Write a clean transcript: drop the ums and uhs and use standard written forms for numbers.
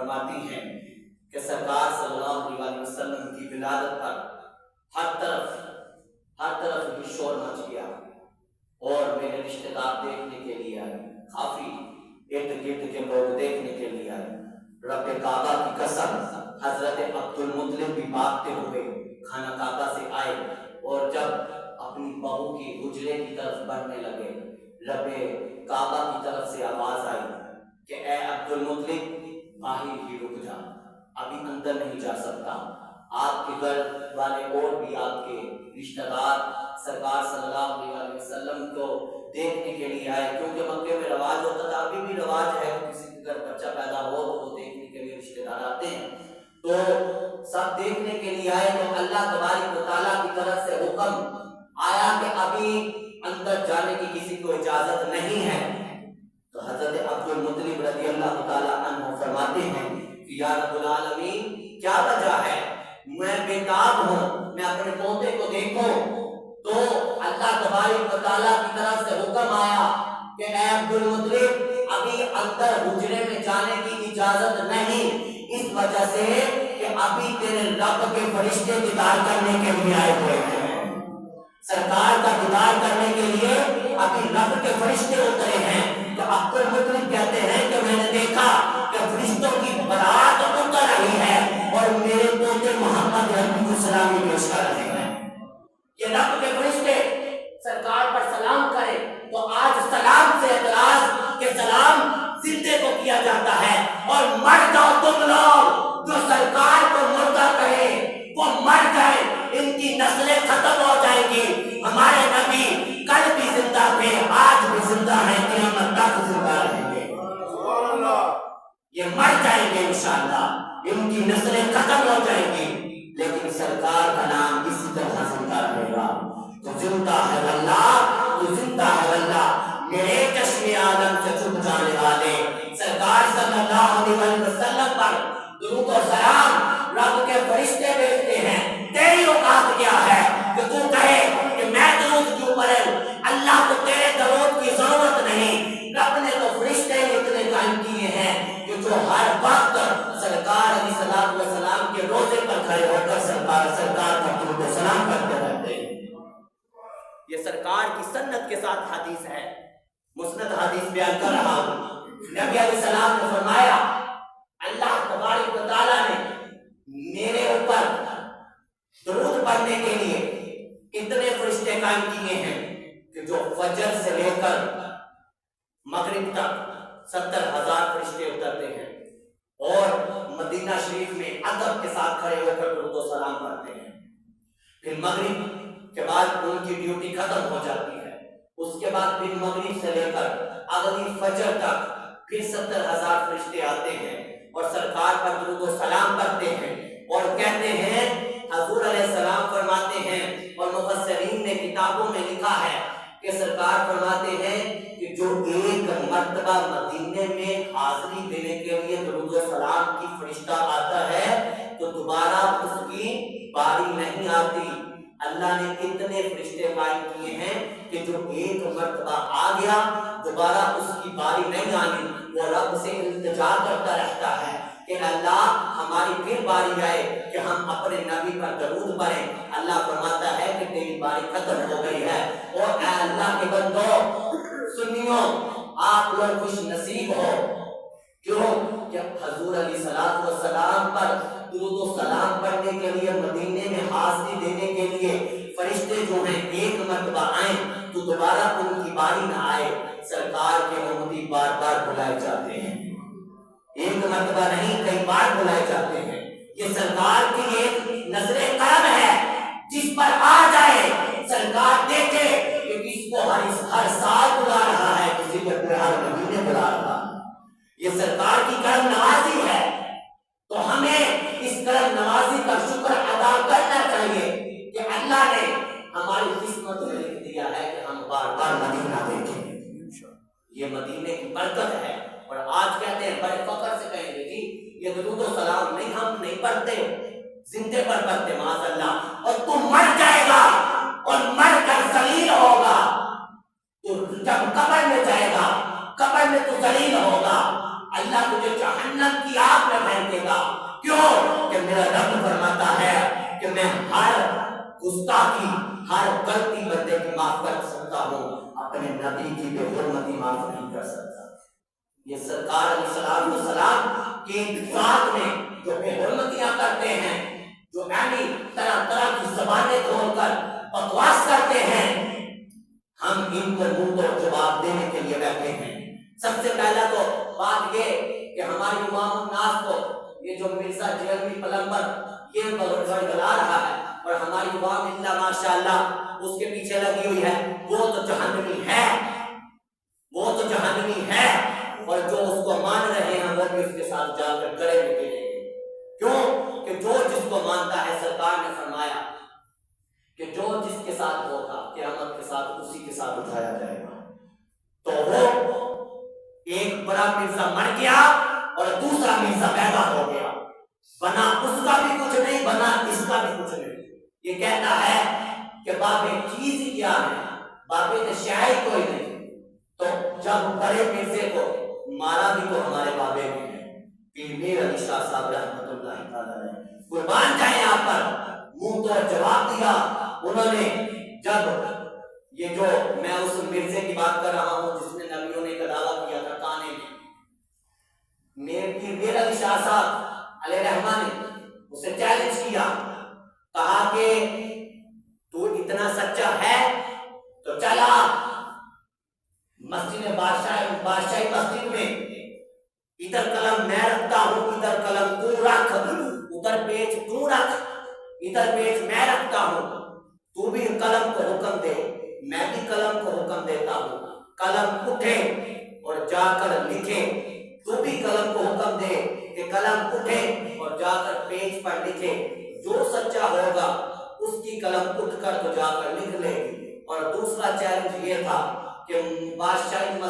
فرماتی ہیں کہ سرکار صلی اللہ علیہ وسلم کی ولادت پر ہر طرف ہی شور مچ گیا اور میرے رشتہ دار دیکھنے کے لیے آئے، کافی ارد گرد کے لوگ دیکھنے کے لیے آئے۔ رب کعبہ کی قسم، حضرت عبد المطلب بھی بھاگتے ہوئے خانہ کعبہ سے آئے اور جب اپنی بہو کی حجرے کی طرف بڑھنے لگے، رب کعبہ کی طرف سے آواز آئی کہ اے عبد المطلب باہر ہی رک جا، ابھی اندر نہیں جا سکتا۔ آپ کے گھر والے اور بھی آپ کے رشتہ دار سرکار صلی اللہ علیہ وسلم کو دیکھنے کے لیے آئے، کیونکہ مکے میں رواج ہوتا تھا، ابھی بھی رواج ہے کہ کسی کے گھر بچہ پیدا ہو تو وہ دیکھنے کے لیے رشتہ دار آتے ہیں، تو سب دیکھنے کے لیے آئے۔ تو اللہ تبارک و تعالیٰ کی طرف سے حکم آیا کہ ابھی اندر جانے کی کسی کو اجازت نہیں ہے۔ تو حضرت عبد المطلب رضی اللہ تعالیٰ عنہ فرماتے ہیں کہ یا رب العالمین کیا وجہ ہے، میں بیتاب ہوں، میں اپنے پوتے کو دیکھوں۔ تو اللہ تبارک و تعالیٰ کی طرف سے حکم آیا کہ اے عبد المطلب ابھی اندر حجرے میں جانے کی اجازت نہیں، اس وجہ سے کہ ابھی تیرے رب کے فرشتے دیدار کرنے کے لیے آئے ہوئے ہیں، سرکار کا دیدار کرنے کے لیے ابھی رب کے فرشتے اترے ہیں۔ تو عبد المطلب کہتے ہیں کہ میں نے دیکھا کہ فرشتوں کی بارات اتر رہی ہے اور میرے پوتے محمد علیہ السلام پیش کر رہے ہیں کہ رب کے فرشتے سرکار پر سلام کرے۔ تو آج سلام سے اعتراض کہ سلام زندے کو کیا جاتا ہے، اور مر جاؤ تم لوگ جو سرکار کو مردہ کہے وہ مر گئے، ان کی نسلیں ختم ہو جائیں گی۔ ہمارے نبی کل بھی زندہ تھے، آج بھی زندہ ہیں، قیامت تک زندہ رہیں گے، یہ مر جائیں گے انشاءاللہ، ان کی نسلیں ختم ہو جائیں گی، لیکن سرکار کا نام اسی طرح زندہ رہے گا۔ تو زندہ ہے اللہ، تو زندہ ہے اللہ، میرے چشم عالم سے چھپ جانے والے سرکار صلی اللہ علیہ وسلم پر درود و سلام رب کے فرشتے بھیجتے ہیں۔ تیری اوقات کیا ہے کہ تو کہے کہ میں درود کیوں پڑھوں، اللہ کو تیرے درود کی ضرورت نہیں۔ رب نے تو فرشتے اتنے قائم کیے ہیں کہ جو ہر وقت سرکار علیہ السلام کے روزے پر کھڑے ہو کر سرکار کا درود و سلام کرتے رہتے ہیں۔ یہ سرکار کی سنت کے ساتھ حدیث ہے، مسند حدیث بیان کر رہا ہوں۔ نبی علیہ السلام نے فرمایا اللہ تبارک و تعالیٰ نے میرے اوپر درود پڑھنے کے لیے اتنے فرشتے قائم کیے ہیں کہ جو فجر سے لے کر مغرب تک 70,000 فرشتے اترتے ہیں اور مدینہ شریف میں ادب کے ساتھ کھڑے ہو کر درود و سلام پڑھتے ہیں۔ پھر مغرب کے بعد ان کی ڈیوٹی ختم ہو جاتی ہے، اس کے بعد پھر مغرب سے لے کر اگلی فجر تک پھر 70,000 فرشتے آتے ہیں اور سرکار پر درود و سلام کرتے ہیں اور کہتے ہیں، حضور علیہ السلام فرماتے ہیں اور مفسرین نے کتابوں میں لکھا ہے کہ سرکار فرماتے ہیں کہ جو ایک مرتبہ مدینے میں حاضری دینے کے لیے درود و سلام کی فرشتہ آتا ہے تو دوبارہ اس کی باری نہیں آتی۔ اللہ نے اتنے فرشتے قائم کیے ہیں کہ جو ایک مرتبہ آ گیا دوبارہ اس کی باری نہیں آنی، وہ رب سے التجا کرتا رہتا ہے کہ اللہ ہماری پھر باری آئے کہ ہم اپنے نبی پر درود پڑھیں۔ اللہ فرماتا ہے کہ تیری باری ختم ہو گئی ہے۔ اور اے اللہ کے بندو سنیو، آپ لوگ خوش نصیب ہو، کیوں کہ حضور علیہ السلام پر درود و سلام پڑھنے کے لیے مدینے میں حاضری دینے کے لیے فرشتے جو ہیں ایک مرتبہ آئیں تو دوبارہ ان کی باری نہ آئے۔ سرکار کے امتی بار بار بلائے جاتے ہیں، ایک مرتبہ نہیں کئی بار بلائے جاتے ہیں۔ یہ سرکار کی ایک نظر کرم ہے، جس پر آ جائے سرکار دیکھے کہ کس کو ہر سال بلا رہا ہے، کسی کو ہر مہینے بلا رہا ہے۔ یہ سرکار کی کرم نوازی ہے، تو ہمیں اس کرم نوازی کا شکر ادا کرنا چاہیے کہ اللہ نے ہماری قسمت میں لکھ دیا ہے کہ ہم بار بار مدینہ دیکھیں۔ یہ مدینے کی برکت ہے۔ اور آج کہتے ہیں بڑے فخر سے کہیں گے جی یہ درود و سلام نہیں، ہم نہیں پڑھتے، زندے پر پڑھتے معاذ اللہ، اور تو مر جائے گا اور مر کر ذلیل ہوگا، تو جب قبر میں جائے گا قبر میں تو ذلیل ہوگا، اللہ تجھے جہنم کی اختلاف میں پھینکے گا. کیوں کہ میرا رب فرماتا ہے کہ میں ہر گستاخی ہر غلطی بندے کی معاف کر سکتا ہوں, اپنے نبی کی بے حرمتی معاف نہیں کر سکتا. یہ سرکار علیہ السلام کی ذات میں جو بے حرمتیاں کرتے ہیں, جو یعنی طرح طرح کی زبانیں کھول کر بکواس کرتے ہیں, ہم ان کو منہ تو جواب دینے کے لیے بیٹھے ہیں. سب سے پہلا تو بات یہ کہ ہماری امام الناس کو یہ جو مرزا جیلوی پلمبر یہ بڑبڑا رہا ہے اور ہماری عوام اللہ ماشاءاللہ اس کے پیچھے لگی ہوئی ہے, وہ تو جہنمی ہے, وہ تو جہنمی ہے. اور جو اس کو مان رہے ہیں وہ بھی اس کے ساتھ جا کر گڑے میں گریں گے. کیوں کہ جو جس کو مانتا ہے, سرکار نے فرمایا کہ جو جس کے ساتھ ہوگا قیامت کے ساتھ اسی کے ساتھ اٹھایا جائے گا. تو وہ ایک بڑا مرزا مر گیا اور دوسرا مرزا پیدا ہو گیا, بنا اس کا بھی کچھ نہیں, بنا اس کا بھی کچھ نہیں. یہ کہتا ہے کہ بابے چیز ہی کیا ہے, بابے تو شاید کوئی نہیں. تو جب بڑے مرزے کو مارا بھی تو ہمارے بابے بھی ہیں. پیر میر علی شاہ صاحب رحمۃ اللہ تعالی علیہ قربان جائیں آپ پر, منہ تو جواب دیا انہوں نے. جب یہ جو میں اس مرزے کی بات کر رہا ہوں جس نے نبیوں نے دعویٰ کیا تھا کانے میں, پیر میر علی شاہ صاحب علیہ رحمہ نے اسے چیلنج کیا, کہا کہ تو اتنا سچا ہے تو چلا مسجد بادشاہی مسجد میں, ادھر قلم میں رکھتا ہوں, ادھر قلم تو رکھ, ادھر پیج تو رکھ, ادھر پیج میں رکھتا ہوں, تو بھی قلم کو حکم دے, میں بھی قلم کو حکم دیتا ہوں, قلم اٹھے اور جا کر لکھے, تو بھی قلم کو حکم دے کہ قلم اٹھے اور جا کر پیج پر لکھے. جو سچا ہوگا اس کی قلم اٹھ کر تو جا کر لکھ لے گی. اور دوسرا چیلنج یہ تھا کہ بادشاہی